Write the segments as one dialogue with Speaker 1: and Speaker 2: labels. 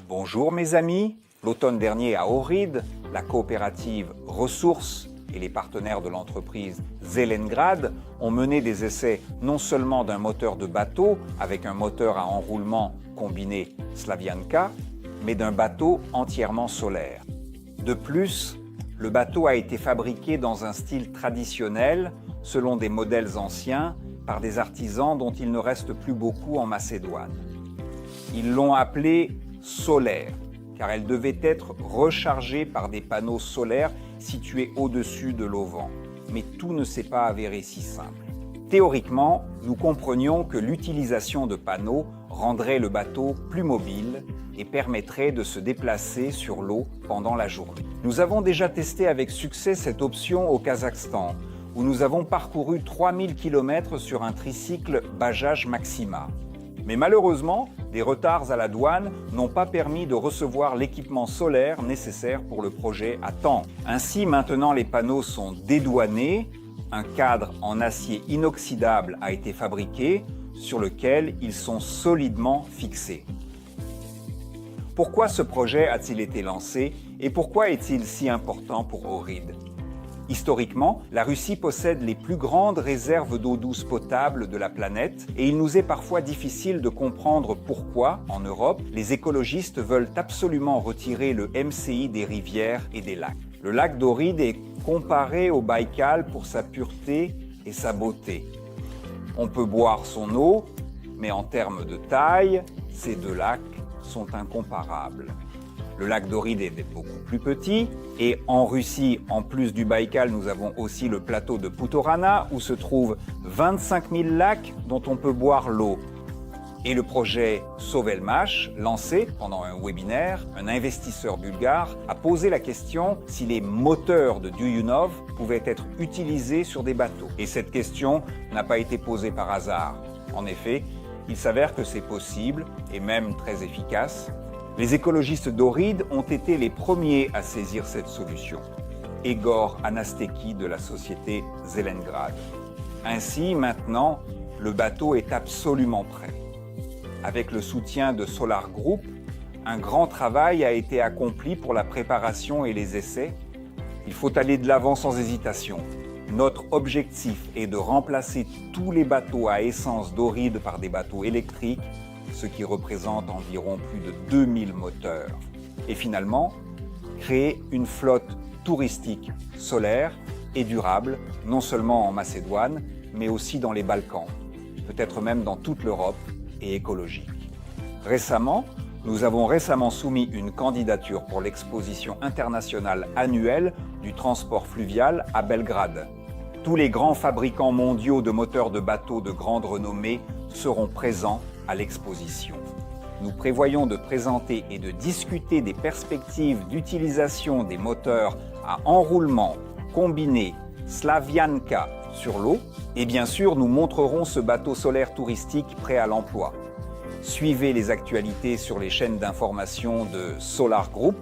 Speaker 1: Bonjour mes amis, l'automne dernier à Ohrid, la coopérative Ressources et les partenaires de l'entreprise Zelengrad ont mené des essais non seulement d'un moteur de bateau avec un moteur à enroulement combiné Slavianka, mais d'un bateau entièrement solaire. De plus, le bateau a été fabriqué dans un style traditionnel, selon des modèles anciens, par des artisans dont il ne reste plus beaucoup en Macédoine. Ils l'ont appelé solaire, car elle devait être rechargée par des panneaux solaires situés au-dessus de l'auvent. Mais tout ne s'est pas avéré si simple. Théoriquement, nous comprenions que l'utilisation de panneaux rendrait le bateau plus mobile et permettrait de se déplacer sur l'eau pendant la journée. Nous avons déjà testé avec succès cette option au Kazakhstan, où nous avons parcouru 3000 km sur un tricycle Bajaj Maxima. Mais malheureusement, des retards à la douane n'ont pas permis de recevoir l'équipement solaire nécessaire pour le projet à temps. Ainsi, maintenant les panneaux sont dédouanés, un cadre en acier inoxydable a été fabriqué sur lequel ils sont solidement fixés. Pourquoi ce projet a-t-il été lancé et pourquoi est-il si important pour Ohrid ? Historiquement, la Russie possède les plus grandes réserves d'eau douce potable de la planète et il nous est parfois difficile de comprendre pourquoi, en Europe, les écologistes veulent absolument retirer le MCI des rivières et des lacs. Le lac d'Ohrid est comparé au Baïkal pour sa pureté et sa beauté. On peut boire son eau, mais en termes de taille, ces deux lacs sont incomparables. Le lac d'Ohrid est beaucoup plus petit et en Russie, en plus du Baïkal, nous avons aussi le plateau de Poutorana où se trouvent 25 000 lacs dont on peut boire l'eau. Et le projet Sovelmash, lancé pendant un webinaire, un investisseur bulgare a posé la question si les moteurs de Duyunov pouvaient être utilisés sur des bateaux. Et cette question n'a pas été posée par hasard. En effet, il s'avère que c'est possible et même très efficace. Les écologistes d'Ohrid ont été les premiers à saisir cette solution. Egor Anasteki de la société Zelengrad. Ainsi, maintenant, le bateau est absolument prêt. Avec le soutien de Solar Group, un grand travail a été accompli pour la préparation et les essais. Il faut aller de l'avant sans hésitation. Notre objectif est de remplacer tous les bateaux à essence d'Ohrid par des bateaux électriques, ce qui représente environ plus de 2000 moteurs. Et finalement, créer une flotte touristique solaire et durable, non seulement en Macédoine, mais aussi dans les Balkans, peut-être même dans toute l'Europe, et écologique. Récemment, nous avons soumis une candidature pour l'exposition internationale annuelle du transport fluvial à Belgrade. Tous les grands fabricants mondiaux de moteurs de bateaux de grande renommée seront présents à l'exposition. Nous prévoyons de présenter et de discuter des perspectives d'utilisation des moteurs à enroulement combiné Slavianka sur l'eau et bien sûr nous montrerons ce bateau solaire touristique prêt à l'emploi. Suivez les actualités sur les chaînes d'information de Solar Group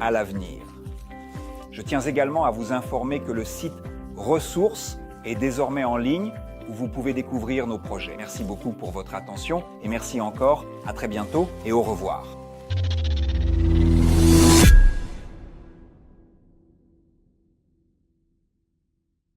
Speaker 1: à l'avenir. Je tiens également à vous informer que le site Ressources est désormais en ligne où vous pouvez découvrir nos projets. Merci beaucoup pour votre attention et merci encore, à très bientôt et au revoir.